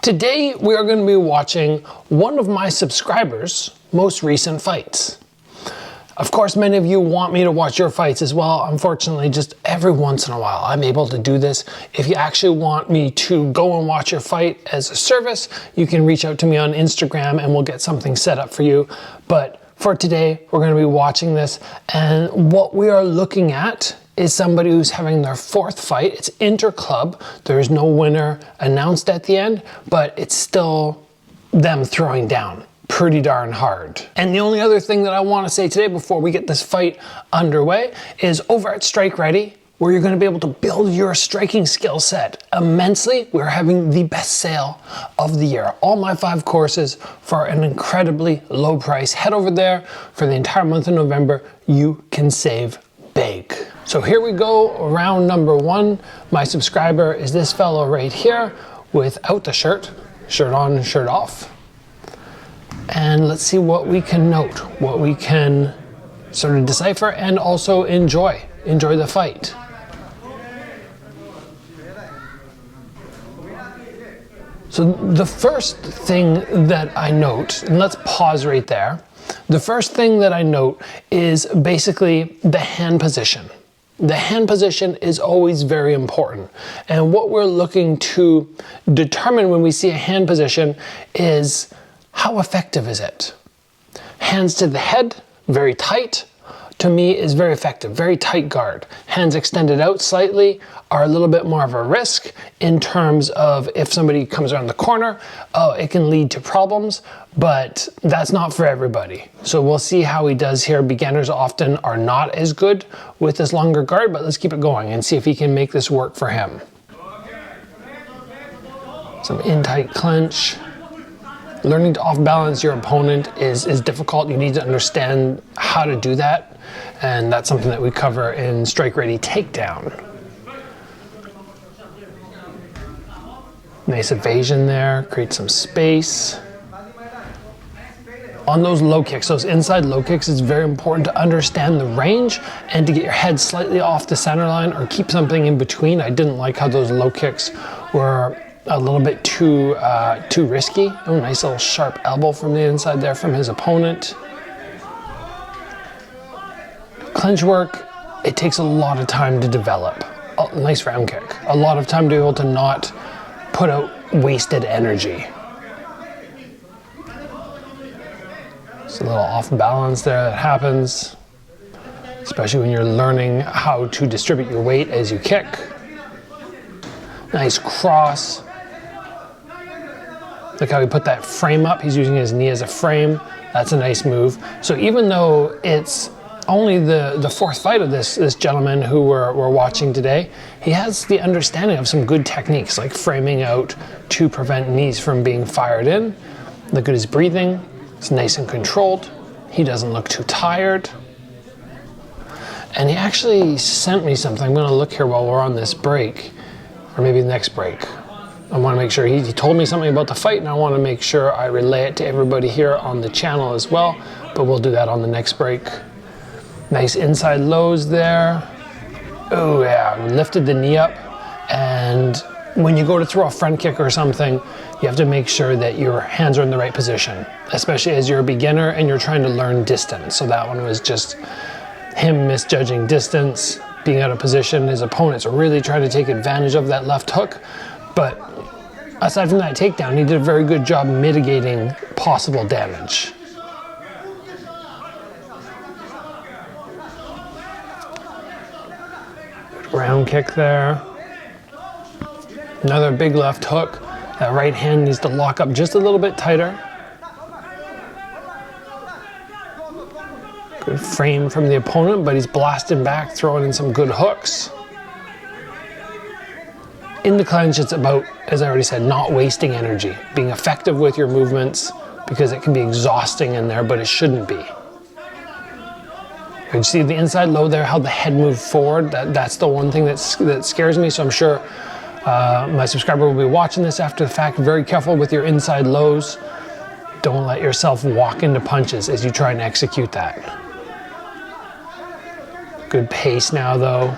Today we are going to be watching one of my subscribers' most recent fights. Of course, many of you want me to watch your fights as well. Unfortunately, just every once in a while I'm able to do this. If you actually want me to go and watch your fight as a service, you can reach out to me on Instagram and we'll get something set up for you. But for today, we're going to be watching this, and what we are looking at is somebody who's having their fourth fight. It's inter-club. There's no winner announced at the end, but it's still them throwing down pretty darn hard. And the only other thing that I want to say today before we get this fight underway is over at Strike Ready, where you're going to be able to build your striking skill set immensely. We're having the best sale of the year. All my 5 courses for an incredibly low price. Head over there for the entire month of November. You can save big. So here we go, round number 1. My subscriber is this fellow right here without the shirt. Shirt on, shirt off. And let's see what we can note, what we can sort of decipher and also enjoy the fight. So the first thing that I note, and let's pause right there. The first thing that I note is basically the hand position. The hand position is always very important. And what we're looking to determine when we see a hand position is how effective is it? Hands to the head, very tight, to me is very effective, very tight guard. Hands extended out slightly are a little bit more of a risk in terms of if somebody comes around the corner, it can lead to problems, but that's not for everybody. So we'll see how he does here. Beginners often are not as good with this longer guard, but let's keep it going and see if he can make this work for him. Some in-tight clench. Learning to off-balance your opponent is difficult. You need to understand how to do that, and that's something that we cover in Strike Ready Takedown. Nice evasion there, create some space. On those low kicks, those inside low kicks, it's very important to understand the range and to get your head slightly off the center line or keep something in between. I didn't like how those low kicks were a little bit too risky. Oh, nice little sharp elbow from the inside there from his opponent. Clinch work, it takes a lot of time to develop. Oh, nice round kick. A lot of time to be able to not put out wasted energy. Just a little off balance there that happens, especially when you're learning how to distribute your weight as you kick. Nice cross. Look how he put that frame up. He's using his knee as a frame. That's a nice move. So even though it's only the fourth fight of this gentleman who we're watching today, he has the understanding of some good techniques like framing out to prevent knees from being fired in. Look at his breathing. It's nice and controlled. He doesn't look too tired. And he actually sent me something. I'm going to look here while we're on this break, or maybe the next break. I want to make sure he told me something about the fight, and I want to make sure I relay it to everybody here on the channel as well, but we'll do that on the next break. Nice inside lows there. Oh yeah, lifted the knee up, and when you go to throw a front kick or something, you have to make sure that your hands are in the right position, especially as you're a beginner and you're trying to learn distance. So that one was just him misjudging distance, being out of position. His opponents are really trying to take advantage of that left hook, but aside from that takedown, he did a very good job mitigating possible damage. Good round kick there. Another big left hook. That right hand needs to lock up just a little bit tighter. Good frame from the opponent, but he's blasting back, throwing in some good hooks. In the clinch, it's about, as I already said, not wasting energy, being effective with your movements, because it can be exhausting in there, but it shouldn't be. You can see the inside low there, how the head moved forward. That's the one thing that scares me, so I'm sure my subscriber will be watching this after the fact. Very careful with your inside lows. Don't let yourself walk into punches as you try and execute that. Good pace now though.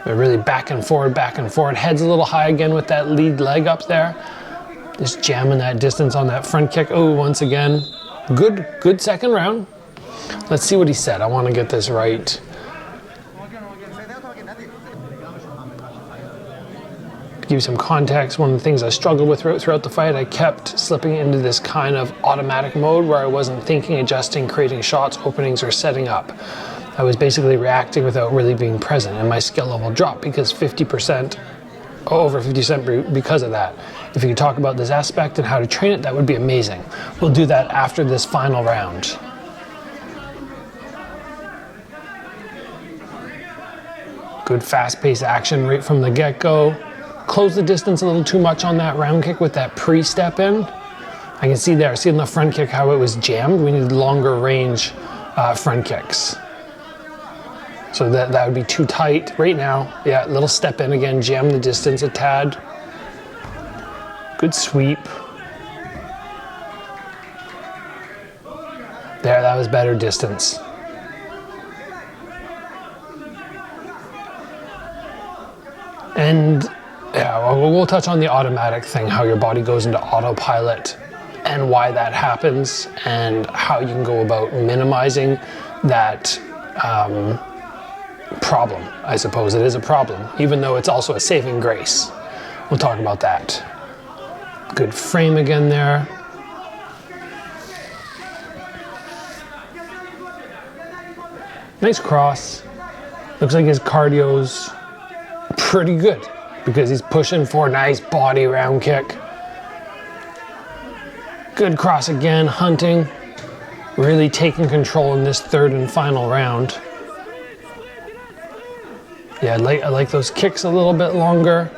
They're really back and forward, back and forward. Head's a little high again with that lead leg up there. Just jamming that distance on that front kick. Oh, once again, good second round. Let's see what he said. I want to get this right. To give you some context, one of the things I struggled with throughout the fight, I kept slipping into this kind of automatic mode where I wasn't thinking, adjusting, creating shots, openings, or setting up. I was basically reacting without really being present, and my skill level dropped because over 50% because of that. If you could talk about this aspect and how to train it, that would be amazing. We'll do that after this final round. Good fast-paced action right from the get-go. Close the distance a little too much on that round kick with that pre-step in. I can see there, see in the front kick how it was jammed. We needed longer range front kicks. So that would be too tight right now. Yeah, little step in again, jam the distance a tad. Good sweep. There, that was better distance. And yeah, we'll touch on the automatic thing, how your body goes into autopilot and why that happens and how you can go about minimizing that problem. I suppose it is a problem, even though it's also a saving grace. We'll talk about that. Good frame again there. Nice cross. Looks like his cardio's pretty good because he's pushing for a nice body round kick. Good cross again, hunting. Really taking control in this third and final round. Yeah, I like those kicks a little bit longer.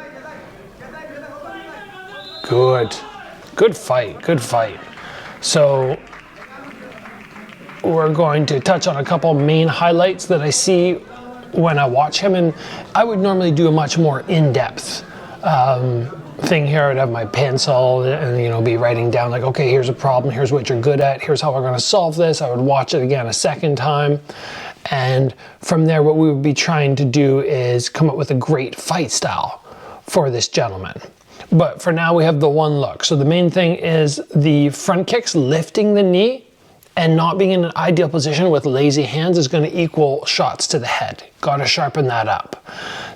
Good fight, good fight. So we're going to touch on a couple main highlights that I see when I watch him, and I would normally do a much more in-depth thing here. I'd have my pencil and be writing down like, okay, here's a problem, here's what you're good at, here's how we're going to solve this. I would watch it again a second time, and from there what we would be trying to do is come up with a great fight style for this gentleman. But for now we have the one look. So the main thing is the front kicks, lifting the knee and not being in an ideal position with lazy hands is going to equal shots to the head. Got to sharpen that up.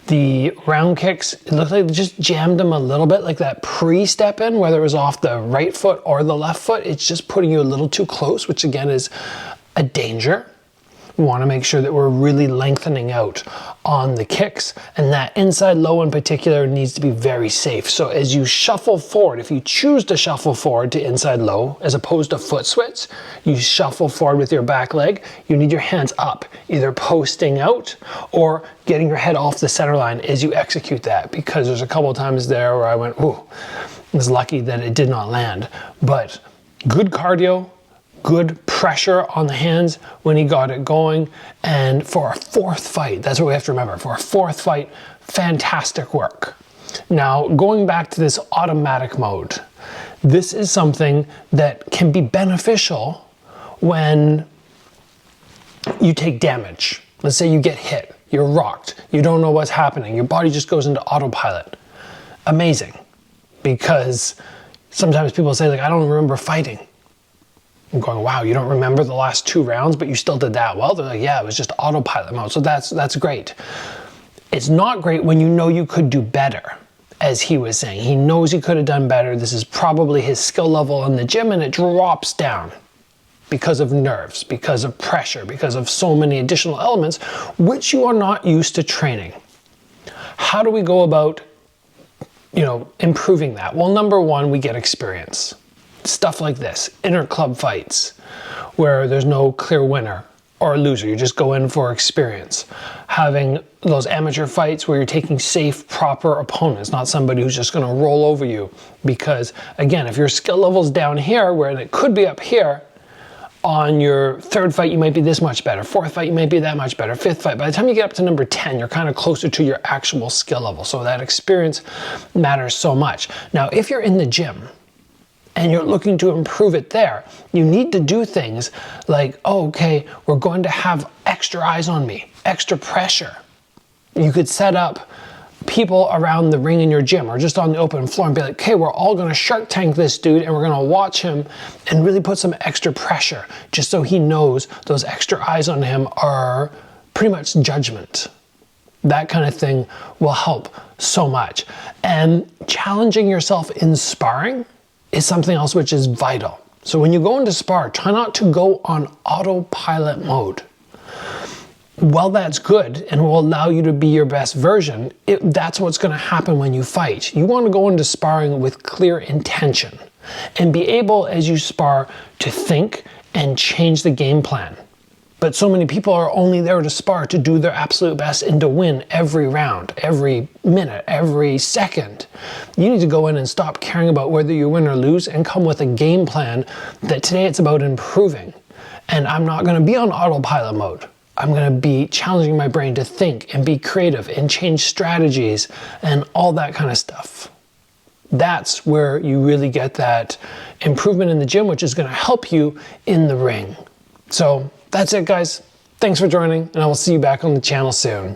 The round kicks, it looked like they just jammed them a little bit, like that pre-step in, whether it was off the right foot or the left foot. It's just putting you a little too close, which again is a danger. We want to make sure that we're really lengthening out on the kicks, and that inside low in particular needs to be very safe. So as you shuffle forward, if you choose to shuffle forward to inside low as opposed to foot switch, you shuffle forward with your back leg, you need your hands up, either posting out or getting your head off the center line as you execute that, because there's a couple of times there where I went, ooh, I was lucky that it did not land. But good cardio, good pressure on the hands when he got it going. And for a fourth fight, that's what we have to remember, for a fourth fight, fantastic work. Now, going back to this automatic mode, this is something that can be beneficial when you take damage. Let's say you get hit, you're rocked, you don't know what's happening, your body just goes into autopilot. Amazing, because sometimes people say, like, I don't remember fighting. I'm going, wow, you don't remember the last 2 rounds, but you still did that well? They're like, yeah, it was just autopilot mode. So that's great. It's not great when you know you could do better, as he was saying. He knows he could have done better. This is probably his skill level in the gym, and it drops down because of nerves, because of pressure, because of so many additional elements, which you are not used to training. How do we go about, improving that? Well, number one, we get experience. Stuff like this, inter-club fights, where there's no clear winner or loser. You just go in for experience. Having those amateur fights where you're taking safe, proper opponents, not somebody who's just going to roll over you. Because, again, if your skill level's down here, where it could be up here, on your third fight, you might be this much better. Fourth fight, you might be that much better. Fifth fight, by the time you get up to number 10, you're kind of closer to your actual skill level. So that experience matters so much. Now, if you're in the gym, and you're looking to improve it there, you need to do things like, oh, okay, we're going to have extra eyes on me, extra pressure. You could set up people around the ring in your gym or just on the open floor and be like, okay, we're all gonna Shark Tank this dude and we're gonna watch him and really put some extra pressure just so he knows those extra eyes on him are pretty much judgment. That kind of thing will help so much. And challenging yourself in sparring is something else which is vital. So when you go into spar, try not to go on autopilot mode. While that's good and will allow you to be your best version, that's what's going to happen when you fight. You want to go into sparring with clear intention and be able, as you spar, to think and change the game plan. But so many people are only there to spar to do their absolute best and to win every round, every minute, every second. You need to go in and stop caring about whether you win or lose and come with a game plan that today it's about improving. And I'm not going to be on autopilot mode. I'm going to be challenging my brain to think and be creative and change strategies and all that kind of stuff. That's where you really get that improvement in the gym, which is going to help you in the ring. So that's it, guys. Thanks for joining, and I will see you back on the channel soon.